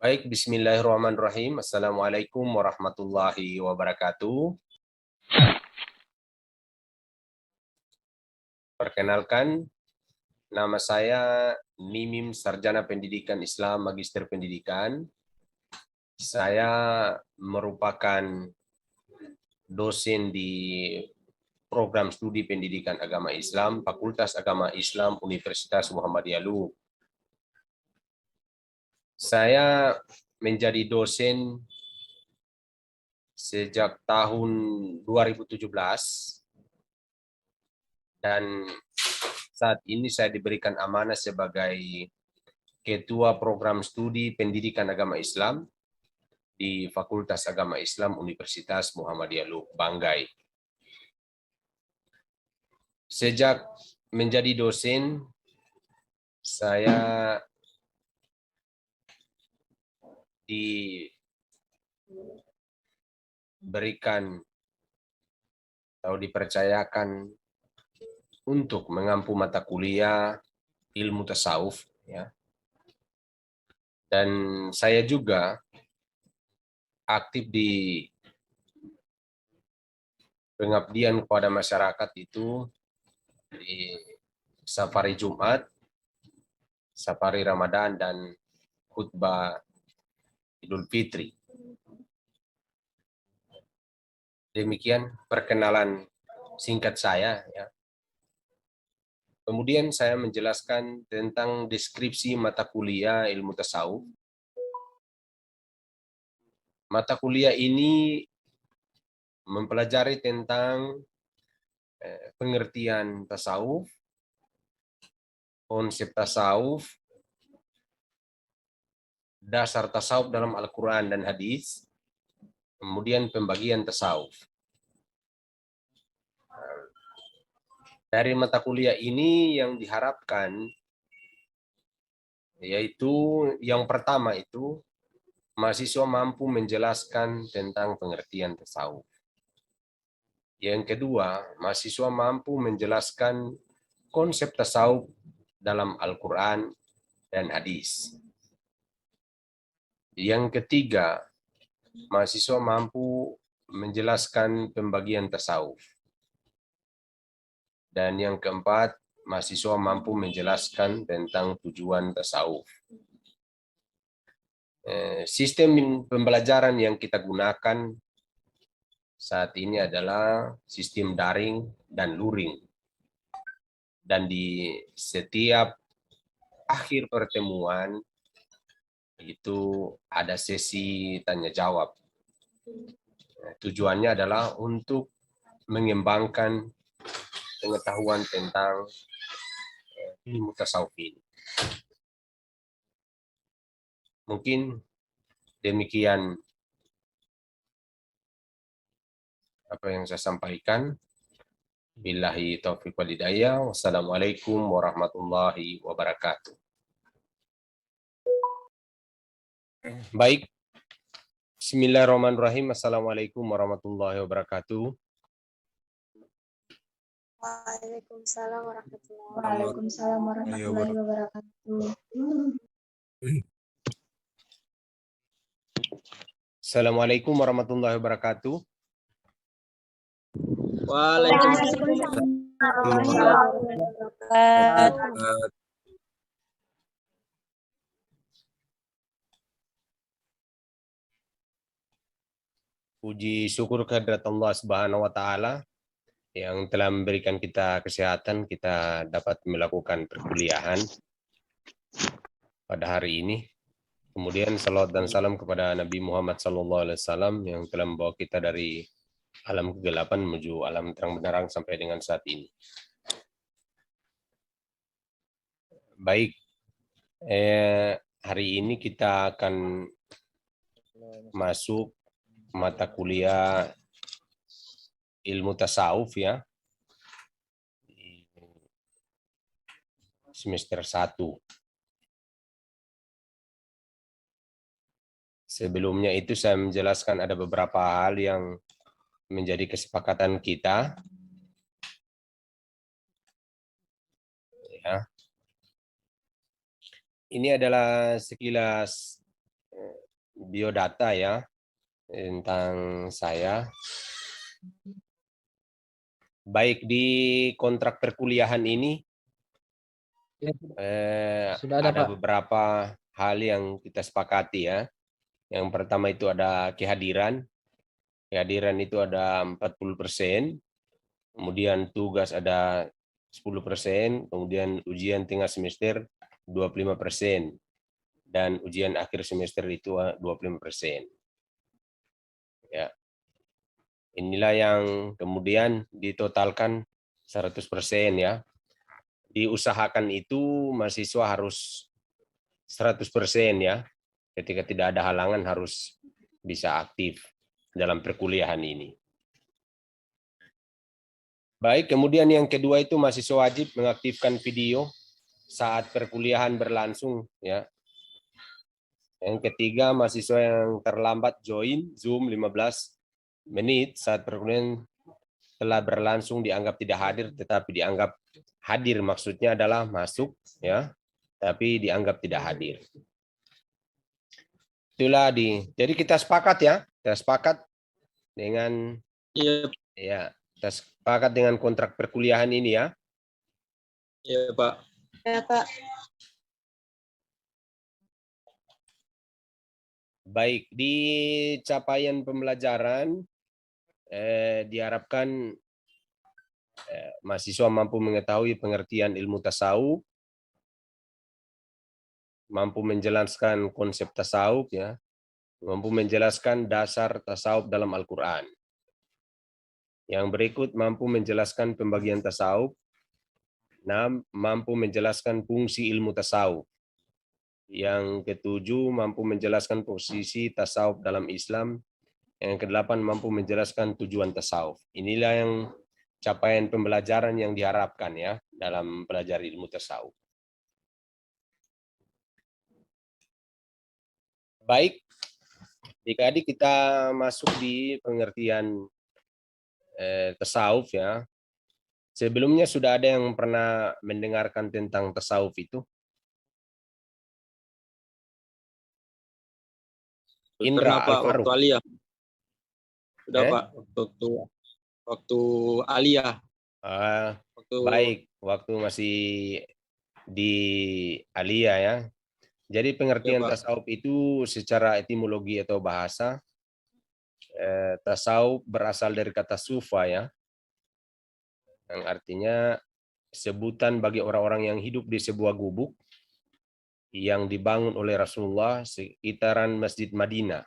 Baik, bismillahirrahmanirrahim. Assalamualaikum warahmatullahi wabarakatuh. Perkenalkan, nama saya Mimim, Sarjana Pendidikan Islam, Magister Pendidikan. Saya merupakan dosen di program studi pendidikan agama Islam, Fakultas Agama Islam Universitas Muhammadiyah Luwu. Saya menjadi dosen sejak tahun 2017 dan saat ini saya diberikan amanah sebagai Ketua Program Studi Pendidikan Agama Islam di Fakultas Agama Islam Universitas Muhammadiyah Luwu, Banggai. Sejak menjadi dosen, saya diberikan atau dipercayakan untuk mengampu mata kuliah ilmu tasawuf, ya. Dan saya juga aktif di pengabdian kepada masyarakat itu di safari Jumat, safari Ramadan, dan khutbah Idul Fitri. Demikian perkenalan singkat saya, ya. Kemudian saya menjelaskan tentang deskripsi mata kuliah ilmu tasawuf. Mata kuliah ini mempelajari tentang pengertian tasawuf, konsep tasawuf, dasar tasawuf dalam Al-Quran dan hadis, kemudian pembagian tasawuf. Dari mata kuliah ini yang diharapkan yaitu yang pertama itu mahasiswa mampu menjelaskan tentang pengertian tasawuf. Yang kedua, mahasiswa mampu menjelaskan konsep tasawuf dalam Al-Quran dan hadis. Yang ketiga, mahasiswa mampu menjelaskan pembagian tasawuf. Dan yang keempat, mahasiswa mampu menjelaskan tentang tujuan tasawuf. Sistem pembelajaran yang kita gunakan saat ini adalah sistem daring dan luring. Dan di setiap akhir pertemuan itu ada sesi tanya jawab. Tujuannya adalah untuk mengembangkan pengetahuan tentang ilmu tasawuf ini. Mungkin demikian apa yang saya sampaikan. Billahi taufiq wal hidayah. Wassalamualaikum warahmatullahi wabarakatuh. Baik. Bismillahirrahmanirrahim. Assalamualaikum warahmatullahi wabarakatuh. Waalaikumsalam warahmatullahi wabarakatuh. Assalamualaikum warahmatullahi wabarakatuh. Waalaikumsalam warahmatullahi wabarakatuh. Puji syukur kehadirat Allah Subhanahu wa taala yang telah memberikan kita kesehatan, kita dapat melakukan perkuliahan pada hari ini. Kemudian salawat dan salam kepada Nabi Muhammad SAW yang telah membawa kita dari alam kegelapan menuju alam terang benderang sampai dengan saat ini. Baik, hari ini kita akan masuk mata kuliah ilmu tasawuf, ya, semester 1. Sebelumnya itu saya menjelaskan ada beberapa hal yang menjadi kesepakatan kita, ya. Ini adalah sekilas biodata ya tentang saya. Baik di kontrak perkuliahan ini Ya, sudah ada Pak. beberapa hal yang kita sepakati ya. Yang pertama itu ada kehadiran. Kehadiran itu ada 40%. Kemudian tugas ada 10%, kemudian ujian tengah semester 25%, dan ujian akhir semester itu 25%. Ya. Inilah yang kemudian ditotalkan 100% ya. Diusahakan itu mahasiswa harus 100% ya. Ketika tidak ada halangan harus bisa aktif dalam perkuliahan ini. Baik, kemudian yang kedua itu mahasiswa wajib mengaktifkan video saat perkuliahan berlangsung ya. Yang ketiga, mahasiswa yang terlambat join Zoom 15 menit saat perkuliahan telah berlangsung dianggap tidak hadir, tetapi dianggap hadir maksudnya adalah masuk ya, tapi dianggap tidak hadir. Itulah jadi kita sepakat ya, kita sepakat dengan Iya, kita sepakat dengan kontrak perkuliahan ini ya. iya Pak. Ya, Pak. Baik, di capaian pembelajaran diharapkan mahasiswa mampu mengetahui pengertian ilmu tasawuf, mampu menjelaskan konsep tasawuf ya, mampu menjelaskan dasar tasawuf dalam Al-Quran. Yang berikut mampu menjelaskan pembagian tasawuf. 6. Mampu menjelaskan fungsi ilmu tasawuf. Yang ketujuh, mampu menjelaskan posisi tasawuf dalam Islam. Yang kedelapan, mampu menjelaskan tujuan tasawuf. Inilah yang capaian pembelajaran yang diharapkan ya dalam belajar ilmu tasawuf. Baik, adik-adik kita masuk di pengertian tasawuf ya. Sebelumnya sudah ada yang pernah mendengarkan tentang tasawuf itu? Indra Pernah Pak, waktu Al-Faruq. aliyah. Sudah Pak, waktu aliyah. Baik, waktu masih di aliyah ya. Jadi pengertian Ya, Pak. tasawuf itu secara etimologi atau bahasa, tasawuf berasal dari kata sufa ya, yang artinya sebutan bagi orang-orang yang hidup di sebuah gubuk yang dibangun oleh Rasulullah sekitaran Masjid Madinah.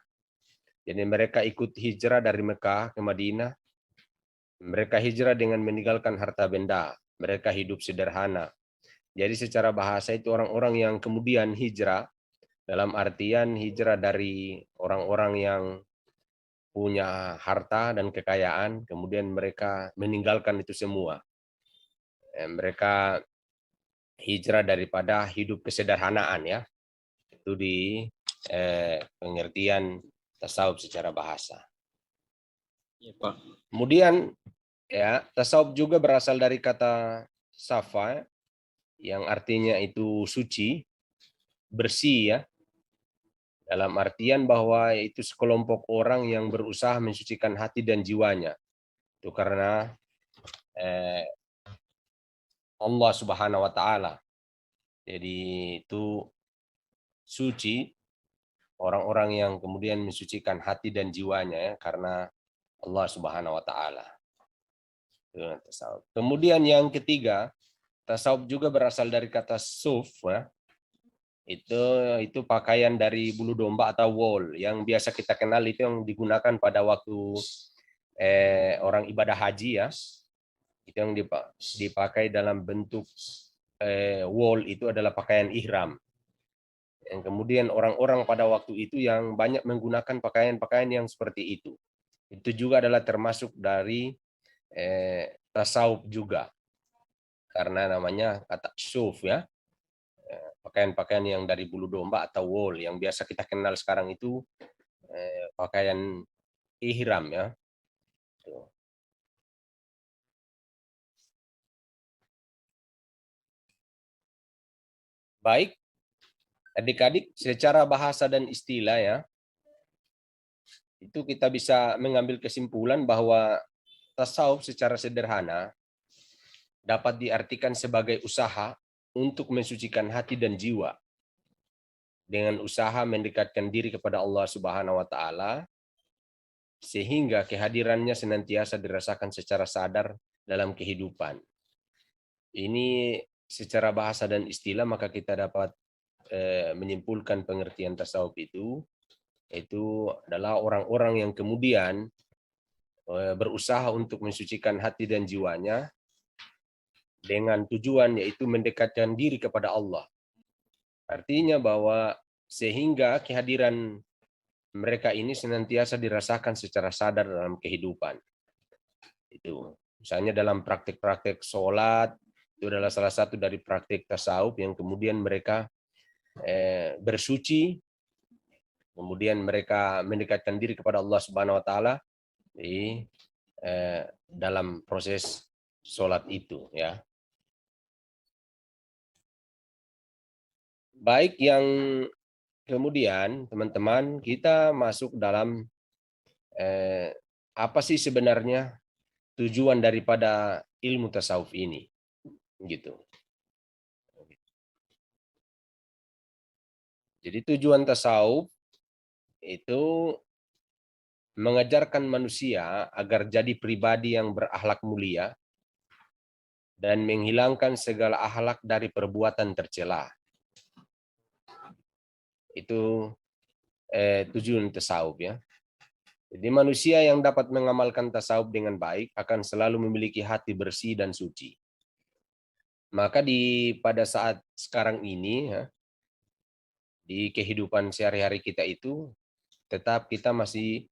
Jadi mereka ikut hijrah dari Mekah ke Madinah. Mereka hijrah dengan meninggalkan harta benda. Mereka hidup sederhana. Jadi secara bahasa itu orang-orang yang kemudian hijrah, dalam artian hijrah dari orang-orang yang punya harta dan kekayaan, kemudian mereka meninggalkan itu semua. Mereka hijrah daripada hidup kesederhanaan ya. Itu di pengertian tasawuf secara bahasa. Ya, Pak. Kemudian ya, tasawuf juga berasal dari kata safa yang artinya itu suci, bersih ya. Dalam artian bahwa itu sekelompok orang yang berusaha mensucikan hati dan jiwanya. Itu karena Allah Subhanahu wa taala. Jadi itu suci orang-orang yang kemudian mensucikan hati dan jiwanya ya, karena Allah Subhanahu wa taala. Kemudian yang ketiga, tasawuf juga berasal dari kata suf ya. Itu pakaian dari bulu domba atau wool yang biasa kita kenal, itu yang digunakan pada waktu orang ibadah haji ya. Itu yang dipakai dalam bentuk wool, itu adalah pakaian ihram. Yang kemudian orang-orang pada waktu itu yang banyak menggunakan pakaian-pakaian yang seperti itu. Itu juga adalah termasuk dari tasawuf juga. Karena namanya kata suf ya. Pakaian-pakaian yang dari bulu domba atau wool yang biasa kita kenal sekarang itu pakaian ihram ya. Baik, adik-adik, secara bahasa dan istilah ya, itu kita bisa mengambil kesimpulan bahwa tasawuf secara sederhana dapat diartikan sebagai usaha untuk mensucikan hati dan jiwa dengan usaha mendekatkan diri kepada Allah Subhanahu wa taala sehingga kehadirannya senantiasa dirasakan secara sadar dalam kehidupan. Ini secara bahasa dan istilah maka kita dapat menyimpulkan pengertian tasawuf itu adalah orang-orang yang kemudian berusaha untuk mensucikan hati dan jiwanya dengan tujuan yaitu mendekatkan diri kepada Allah. Artinya bahwa sehingga kehadiran mereka ini senantiasa dirasakan secara sadar dalam kehidupan. Itu misalnya dalam praktik-praktik sholat, itu adalah salah satu dari praktik tasawuf yang kemudian mereka bersuci, kemudian mereka mendekatkan diri kepada Allah Subhanahu wa taala di dalam proses sholat itu, ya. Baik, yang kemudian teman-teman kita masuk dalam apa sih sebenarnya tujuan daripada ilmu tasawuf ini, gitu. Jadi tujuan tasawuf itu mengajarkan manusia agar jadi pribadi yang berakhlak mulia dan menghilangkan segala akhlak dari perbuatan tercela. Itu tujuan tasawuf, ya. Jadi manusia yang dapat mengamalkan tasawuf dengan baik akan selalu memiliki hati bersih dan suci. Maka pada saat sekarang ini, ya, di kehidupan sehari-hari kita itu tetap kita masih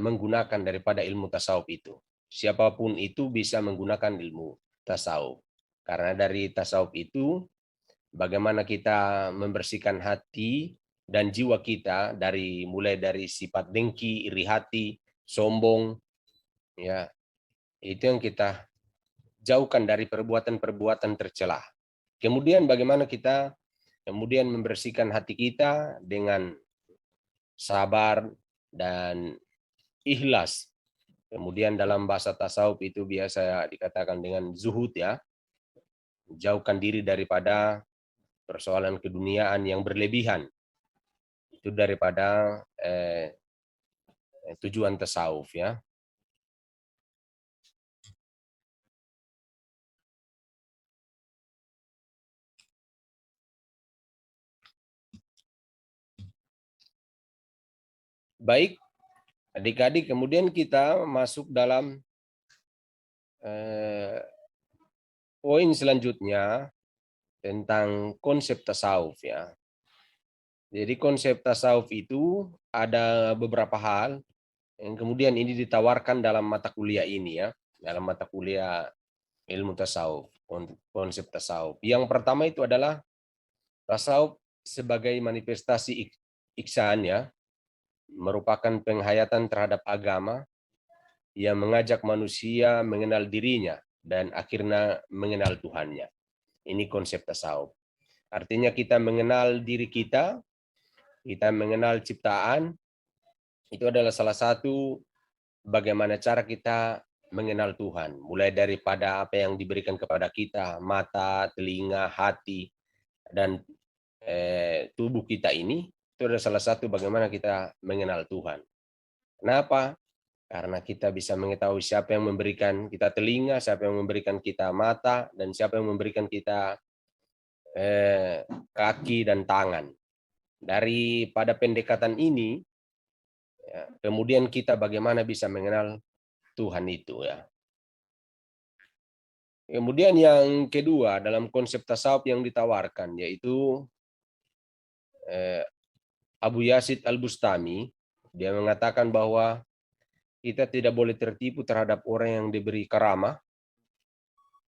menggunakan daripada ilmu tasawuf itu. Siapapun itu bisa menggunakan ilmu tasawuf. Karena dari tasawuf itu bagaimana kita membersihkan hati dan jiwa kita mulai dari sifat dengki, iri hati, sombong, ya. Itu yang kita jauhkan dari perbuatan-perbuatan tercela. Kemudian bagaimana kita kemudian membersihkan hati kita dengan sabar dan ikhlas. Kemudian dalam bahasa tasawuf itu biasa dikatakan dengan zuhud, ya. Jauhkan diri daripada persoalan keduniaan yang berlebihan. Itu daripada tujuan tasawuf, ya. Baik, adik-adik, kemudian kita masuk dalam poin selanjutnya tentang konsep tasawuf, ya. Jadi konsep tasawuf itu ada beberapa hal yang kemudian ini ditawarkan dalam mata kuliah ini, ya, dalam mata kuliah ilmu tasawuf, konsep tasawuf. Yang pertama itu adalah tasawuf sebagai manifestasi ihsan, ya, merupakan penghayatan terhadap agama yang mengajak manusia mengenal dirinya dan akhirnya mengenal Tuhannya. Ini konsep tasawuf. Artinya kita mengenal diri kita mengenal ciptaan, itu adalah salah satu bagaimana cara kita mengenal Tuhan. Mulai daripada apa yang diberikan kepada kita, mata, telinga, hati, dan tubuh kita ini, itu adalah salah satu bagaimana kita mengenal Tuhan. Kenapa? Karena kita bisa mengetahui siapa yang memberikan kita telinga, siapa yang memberikan kita mata, dan siapa yang memberikan kita kaki dan tangan. Daripada pendekatan ini, ya, kemudian kita bagaimana bisa mengenal Tuhan itu, ya. Kemudian yang kedua dalam konsep tasawuf yang ditawarkan yaitu Abu Yazid Al-Bustami, dia mengatakan bahwa kita tidak boleh tertipu terhadap orang yang diberi karamah.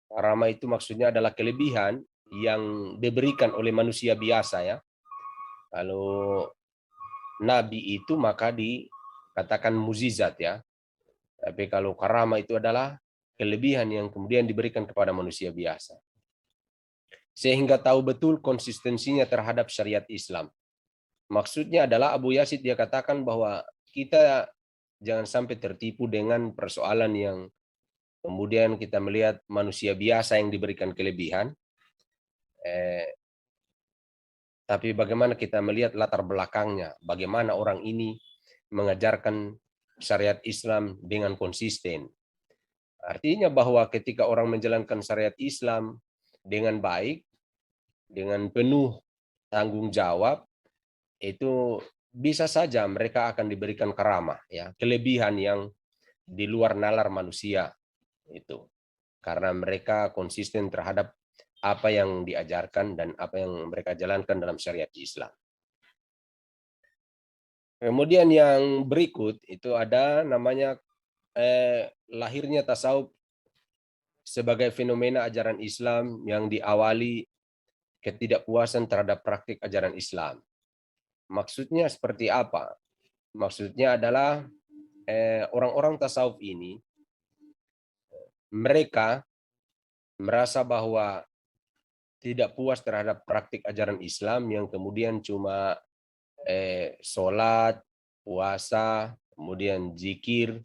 Karamah itu maksudnya adalah kelebihan yang diberikan oleh manusia biasa, ya. Kalau nabi itu maka dikatakan mukjizat, ya. Tapi kalau karamah itu adalah kelebihan yang kemudian diberikan kepada manusia biasa. Sehingga tahu betul konsistensinya terhadap syariat Islam. Maksudnya adalah Abu Yazid dia katakan bahwa kita jangan sampai tertipu dengan persoalan yang kemudian kita melihat manusia biasa yang diberikan kelebihan, tapi bagaimana kita melihat latar belakangnya, bagaimana orang ini mengajarkan syariat Islam dengan konsisten. Artinya bahwa ketika orang menjalankan syariat Islam dengan baik, dengan penuh tanggung jawab, itu bisa saja mereka akan diberikan karamah, ya, kelebihan yang di luar nalar manusia itu, karena mereka konsisten terhadap apa yang diajarkan dan apa yang mereka jalankan dalam syariat Islam. Kemudian yang berikut itu ada namanya lahirnya tasawuf sebagai fenomena ajaran Islam yang diawali ketidakpuasan terhadap praktik ajaran Islam. Maksudnya seperti apa? Maksudnya adalah orang-orang tasawuf ini mereka merasa bahwa tidak puas terhadap praktik ajaran Islam yang kemudian cuma sholat, puasa, kemudian zikir,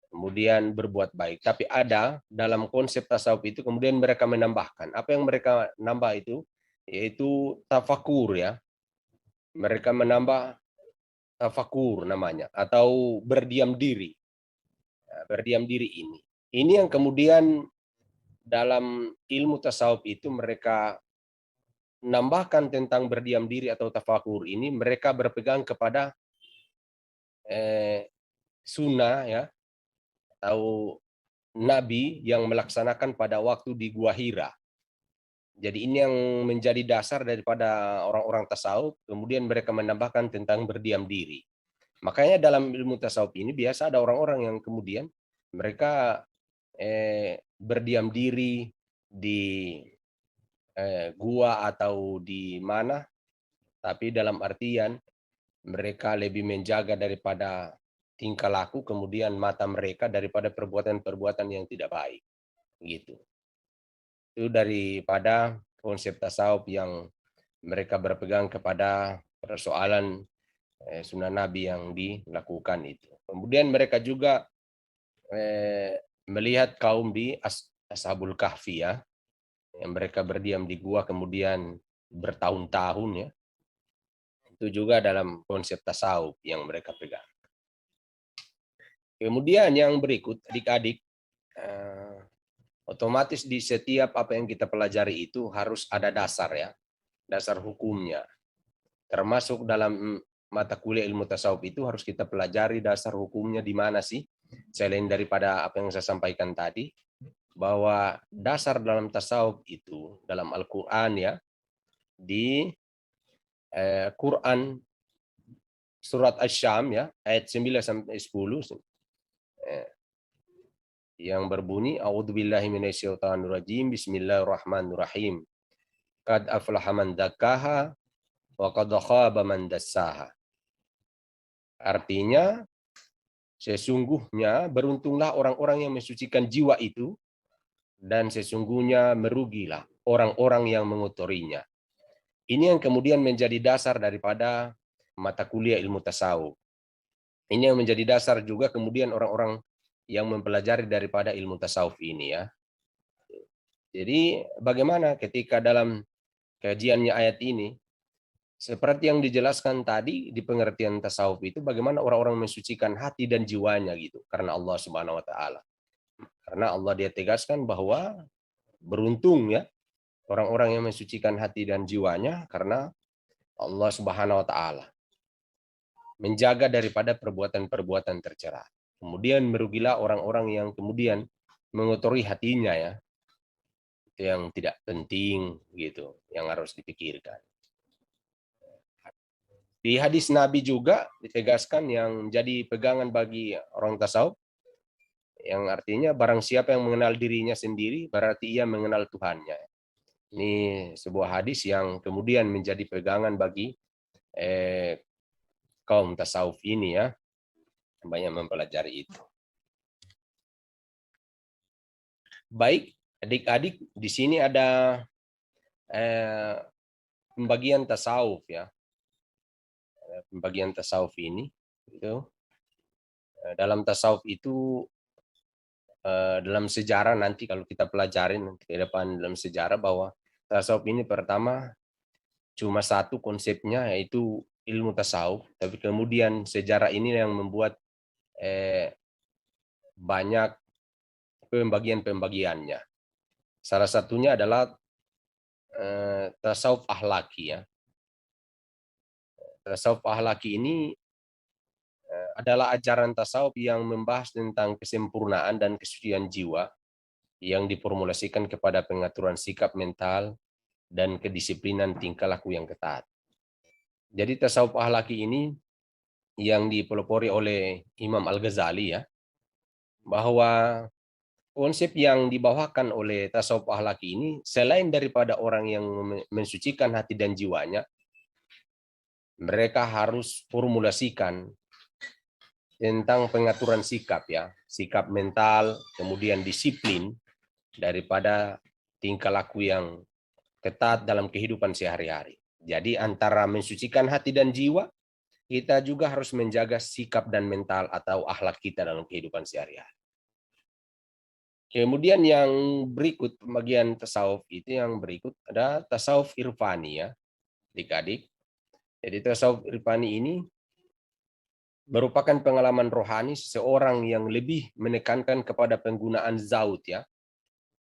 kemudian berbuat baik. Tapi ada dalam konsep tasawuf itu kemudian mereka menambahkan. Apa yang mereka nambah itu? Yaitu tafakur, ya. Mereka menambah tafakur namanya, atau berdiam diri. Berdiam diri ini. Ini yang kemudian dalam ilmu tasawuf itu mereka nambahkan tentang berdiam diri atau tafakur ini, mereka berpegang kepada sunnah, ya, atau Nabi yang melaksanakan pada waktu di Gua Hira. Jadi ini yang menjadi dasar daripada orang-orang tasawuf, kemudian mereka menambahkan tentang berdiam diri. Makanya dalam ilmu tasawuf ini biasa ada orang-orang yang kemudian mereka berdiam diri di gua atau di mana, tapi dalam artian mereka lebih menjaga daripada tingkah laku, kemudian mata mereka daripada perbuatan-perbuatan yang tidak baik, gitu. Itu daripada konsep tasawuf yang mereka berpegang kepada persoalan sunnah Nabi yang dilakukan itu. Kemudian mereka juga melihat kaum di Ashabul Kahfi, ya, yang mereka berdiam di gua kemudian bertahun-tahun, ya. Itu juga dalam konsep tasawuf yang mereka pegang. Kemudian yang berikut, adik-adik, otomatis di setiap apa yang kita pelajari itu harus ada dasar, ya, dasar hukumnya. Termasuk dalam mata kuliah ilmu tasawuf itu harus kita pelajari dasar hukumnya di mana sih, selain daripada apa yang saya sampaikan tadi, bahwa dasar dalam tasawuf itu dalam Al-Quran, ya, di Quran surat Asy-Syam, ya, ayat 9 sampai 10 yang berbunyi a'udzubillahi minasyaitonirrajim bismillahirrahmanirrahim qad aflaha man dzakkaha wa qad khaba man dassaha. Artinya sesungguhnya beruntunglah orang-orang yang mensucikan jiwa itu, dan sesungguhnya merugilah orang-orang yang mengotorinya. Ini yang kemudian menjadi dasar daripada mata kuliah ilmu tasawuf. Ini yang menjadi dasar juga kemudian orang-orang yang mempelajari daripada ilmu tasawuf ini, ya. Jadi bagaimana ketika dalam kajiannya ayat ini, seperti yang dijelaskan tadi di pengertian tasawuf itu, bagaimana orang-orang mensucikan hati dan jiwanya, gitu, karena Allah Subhanahu wa taala. Karena Allah dia tegaskan bahwa beruntung, ya, orang-orang yang mensucikan hati dan jiwanya karena Allah Subhanahu wa taala menjaga daripada perbuatan-perbuatan tercela. Kemudian merugilah orang-orang yang kemudian mengotori hatinya, ya. Itu yang tidak penting, gitu, yang harus dipikirkan. Di hadis Nabi juga ditegaskan yang jadi pegangan bagi orang tasawuf, yang artinya barang siapa yang mengenal dirinya sendiri berarti ia mengenal Tuhannya. Ini sebuah hadis yang kemudian menjadi pegangan bagi kaum tasawuf ini, ya, banyak mempelajari itu. Baik, adik-adik, di sini ada pembagian tasawuf, ya. Pembagian tasawuf ini itu Dalam tasawuf itu dalam sejarah nanti kalau kita pelajarin nanti ke depan dalam sejarah bahwa tasawuf ini pertama cuma satu konsepnya yaitu ilmu tasawuf, tapi kemudian sejarah ini yang membuat banyak pembagian-pembagiannya. Salah satunya adalah tasawuf ahlaki ya. Tasawuf ahlaki ini adalah ajaran tasawuf yang membahas tentang kesempurnaan dan kesucian jiwa yang diformulasikan kepada pengaturan sikap mental dan kedisiplinan tingkah laku yang ketat. Jadi tasawuf ahlaki ini yang dipelopori oleh Imam Al-Ghazali ya, bahwa konsep yang dibawakan oleh tasawuf ahlaki ini selain daripada orang yang mensucikan hati dan jiwanya, mereka harus formulasikan tentang pengaturan sikap ya, sikap mental, kemudian disiplin daripada tingkah laku yang ketat dalam kehidupan sehari-hari. Jadi antara mensucikan hati dan jiwa, kita juga harus menjaga sikap dan mental atau akhlak kita dalam kehidupan sehari-hari. Kemudian yang berikut bagian tasawuf itu yang berikut ada tasawuf irfani ya, adik-adik. Jadi tasawuf irfani ini merupakan pengalaman rohani seseorang yang lebih menekankan kepada penggunaan zaut ya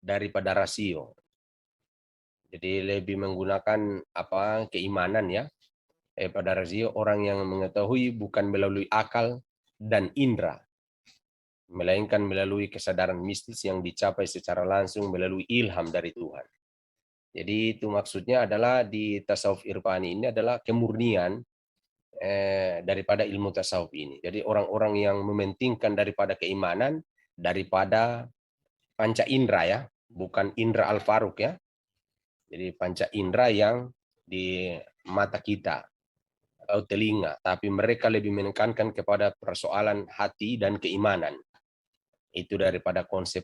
daripada rasio. Jadi lebih menggunakan keimanan ya pada rasio, orang yang mengetahui bukan melalui akal dan indera, melainkan melalui kesadaran mistis yang dicapai secara langsung melalui ilham dari Tuhan. Jadi itu maksudnya adalah di tasawuf irfani ini adalah kemurnian daripada ilmu tasawuf ini. Jadi orang-orang yang mementingkan daripada keimanan, daripada panca indera ya, bukan indera al-faruq ya. Jadi panca indera yang di mata kita atau telinga, tapi mereka lebih menekankan kepada persoalan hati dan keimanan. Itu daripada konsep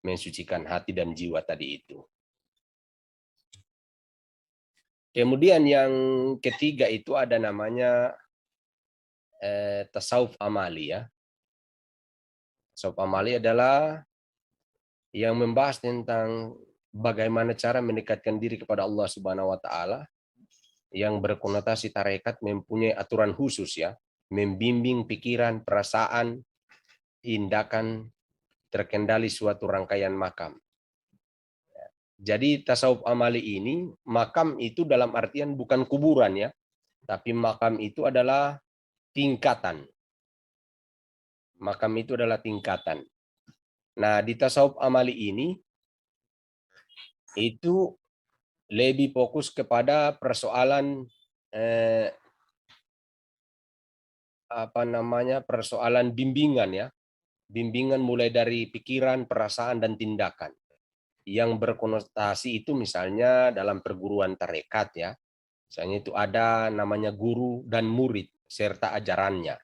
mensucikan hati dan jiwa tadi itu. Kemudian yang ketiga itu ada namanya tasawuf amali ya. Tasawuf amali adalah yang membahas tentang bagaimana cara mendekatkan diri kepada Allah Subhanahu wa taala, yang berkonotasi tarekat mempunyai aturan khusus ya, membimbing pikiran, perasaan, tindakan terkendali suatu rangkaian makam. Jadi tasawuf amali ini, makam itu dalam artian bukan kuburan ya, tapi makam itu adalah tingkatan. Makam itu adalah tingkatan. Nah, di tasawuf amali ini itu lebih fokus kepada persoalan persoalan bimbingan ya. Bimbingan mulai dari pikiran, perasaan dan tindakan. Yang berkonotasi itu misalnya dalam perguruan tarekat ya. Misalnya itu ada namanya guru dan murid serta ajarannya.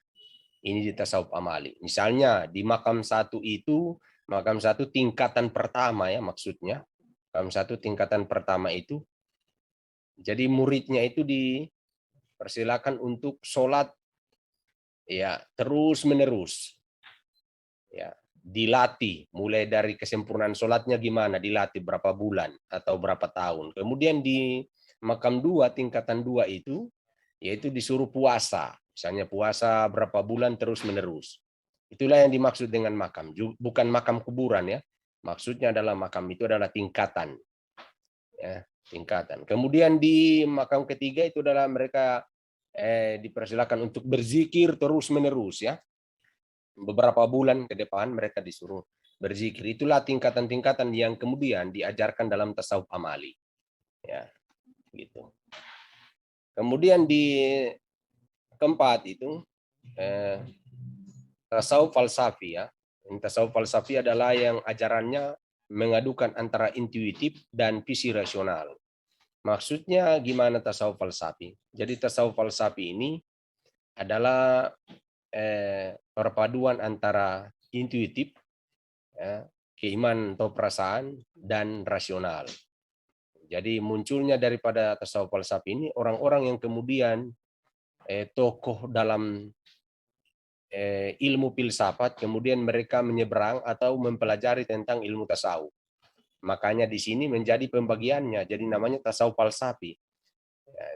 Ini di tasawuf amali. Misalnya di makam satu itu, makam satu tingkatan pertama ya maksudnya. Makam satu tingkatan pertama itu, jadi muridnya itu dipersilakan untuk sholat ya terus menerus. Ya, dilatih mulai dari kesempurnaan sholatnya gimana, dilatih berapa bulan atau berapa tahun. Kemudian di makam dua, tingkatan dua itu, yaitu disuruh puasa. Misalnya puasa berapa bulan terus menerus. Itulah yang dimaksud dengan makam. Bukan makam kuburan ya. Maksudnya adalah makam itu adalah tingkatan. Ya, tingkatan. Kemudian di makam ketiga itu adalah mereka dipersilakan untuk berzikir terus menerus ya. Beberapa bulan ke depan mereka disuruh berzikir. Itulah tingkatan-tingkatan yang kemudian diajarkan dalam tasawuf amali. Ya, gitu. Kemudian di keempat itu tasawuf falsafi ya. Tasawuf falsafi adalah yang ajarannya mengadukan antara intuitif dan visi rasional. Maksudnya gimana tasawuf falsafi? Jadi tasawuf falsafi ini adalah perpaduan antara intuitif, ya, keimanan atau perasaan, dan rasional. Jadi munculnya daripada tasawuf falsafi ini orang-orang yang kemudian tokoh dalam ilmu filsafat, kemudian mereka menyeberang atau mempelajari tentang ilmu tasawuf. Makanya di sini menjadi pembagiannya, jadi namanya tasawuf falsafi.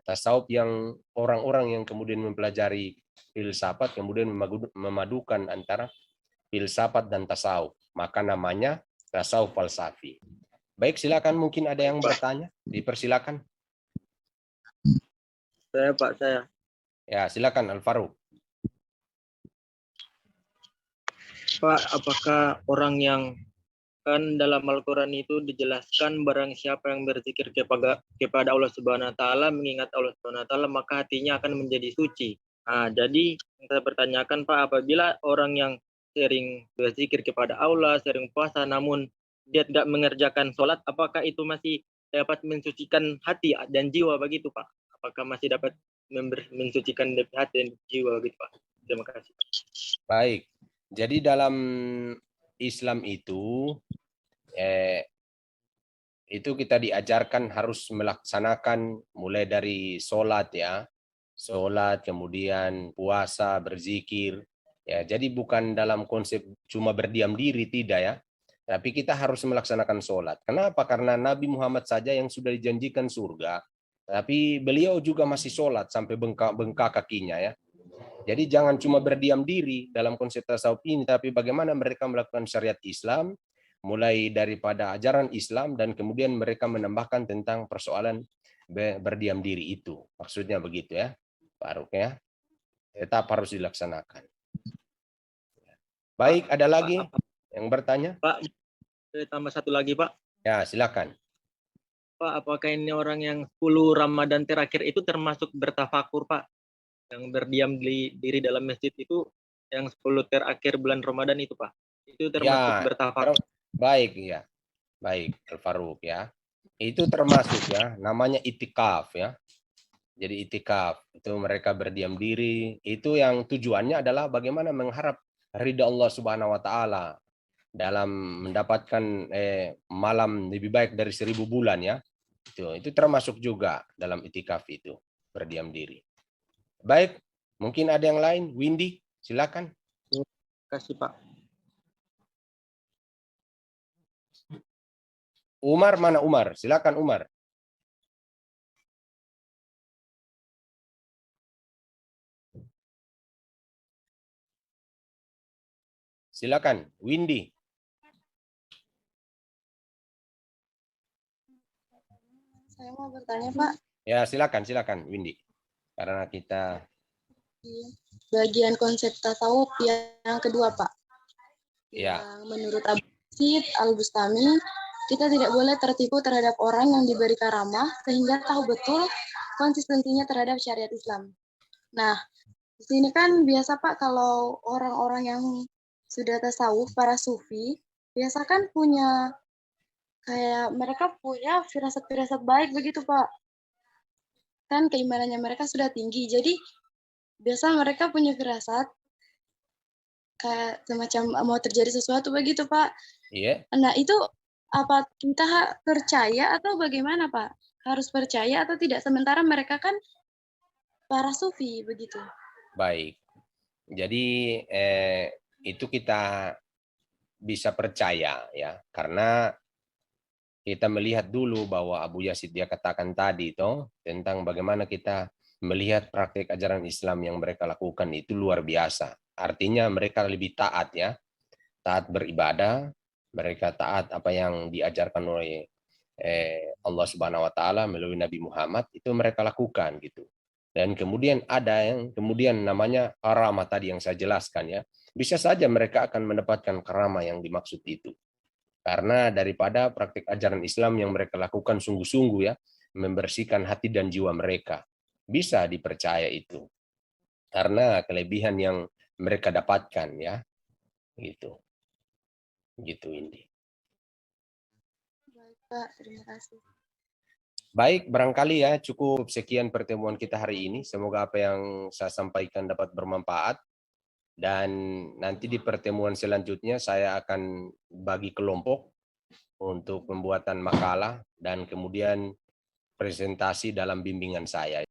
Tasawuf yang orang-orang yang kemudian mempelajari filsafat, kemudian memadukan antara filsafat dan tasawuf. Maka namanya tasawuf falsafi. Baik, silakan, mungkin ada yang bertanya, dipersilakan. Saya Pak, saya. Ya, silakan Al-Faruq. Pak, apakah orang yang kan dalam Al-Quran itu dijelaskan barang siapa yang berzikir kepada Allah Subhanahu wa taala, mengingat Allah Subhanahu wa taala, maka hatinya akan menjadi suci. Nah, jadi yang saya pertanyakan Pak, apabila orang yang sering berzikir kepada Allah, sering puasa, namun dia tidak mengerjakan sholat, apakah itu masih dapat mensucikan hati dan jiwa begitu Pak? Apakah masih dapat mensucikan hati dan jiwa begitu Pak? Terima kasih. Baik, jadi dalam Islam itu kita diajarkan harus melaksanakan mulai dari sholat ya, sholat, kemudian puasa, berzikir. Ya, jadi bukan dalam konsep cuma berdiam diri, tidak ya. Tapi kita harus melaksanakan sholat. Kenapa? Karena Nabi Muhammad saja yang sudah dijanjikan surga, tapi beliau juga masih sholat sampai bengkak kakinya ya. Jadi jangan cuma berdiam diri dalam konsep tasawuf ini, tapi bagaimana mereka melakukan syariat Islam, mulai daripada ajaran Islam, dan kemudian mereka menambahkan tentang persoalan berdiam diri itu. Maksudnya begitu ya, Pak Aruk ya. Tetap harus dilaksanakan. Baik, ada lagi yang bertanya? Pak, tambah satu lagi Pak. Ya, silakan. Pak, apakah ini orang yang 10 Ramadan terakhir itu termasuk bertafakur Pak? Yang berdiam diri dalam masjid itu yang 10 terakhir bulan Ramadan itu Pak. Itu termasuk Ya, bertafakur. baik ya. Baik, Al-Faruq ya. Itu termasuk ya, namanya itikaf ya. Jadi itikaf itu mereka berdiam diri, itu yang tujuannya adalah bagaimana mengharap ridha Allah Subhanahu wa taala dalam mendapatkan malam lebih baik dari 1000 bulan ya. Itu termasuk juga dalam itikaf itu, berdiam diri. Baik, mungkin ada yang lain. Windy, silakan. Terima kasih Pak. Umar, mana Umar? Silakan Umar. Silakan, Windy. Saya mau bertanya, Pak. Ya, silakan Windy. Karena kita Bagian konsep tasawuf yang kedua, Pak. Ya. Yang menurut Abu Yazid Al-Bustami, kita tidak boleh tertipu terhadap orang yang diberi karamah sehingga tahu betul konsistensinya terhadap syariat Islam. Nah, di sini kan biasa Pak, kalau orang-orang yang sudah tasawuf, para sufi, biasa kan punya kayak mereka punya firasat-firasat baik begitu Pak. Kan keimanannya mereka sudah tinggi. Jadi biasa mereka punya firasat kayak semacam mau terjadi sesuatu begitu Pak. Iya. Nah, itu apa kita percaya atau bagaimana Pak? Harus percaya atau tidak? Sementara mereka kan para sufi begitu. Baik. Jadi itu kita bisa percaya ya, karena kita melihat dulu bahwa Abu Yazid dia katakan tadi tentang bagaimana kita melihat praktik ajaran Islam yang mereka lakukan itu luar biasa. Artinya mereka lebih taat ya, taat beribadah, mereka taat apa yang diajarkan oleh Allah Subhanahu wa taala melalui Nabi Muhammad, itu mereka lakukan gitu. Dan kemudian ada yang kemudian namanya karamah tadi yang saya jelaskan ya. Bisa saja mereka akan mendapatkan karamah yang dimaksud itu. Karena daripada praktik ajaran Islam yang mereka lakukan sungguh-sungguh ya, membersihkan hati dan jiwa mereka. Bisa dipercaya itu. Karena kelebihan yang mereka dapatkan ya. Gitu. Gitu Indi. Baik Pak, terima kasih. Baik, barangkali ya cukup sekian pertemuan kita hari ini. Semoga apa yang saya sampaikan dapat bermanfaat. Dan nanti di pertemuan selanjutnya saya akan bagi kelompok untuk pembuatan makalah dan kemudian presentasi dalam bimbingan saya.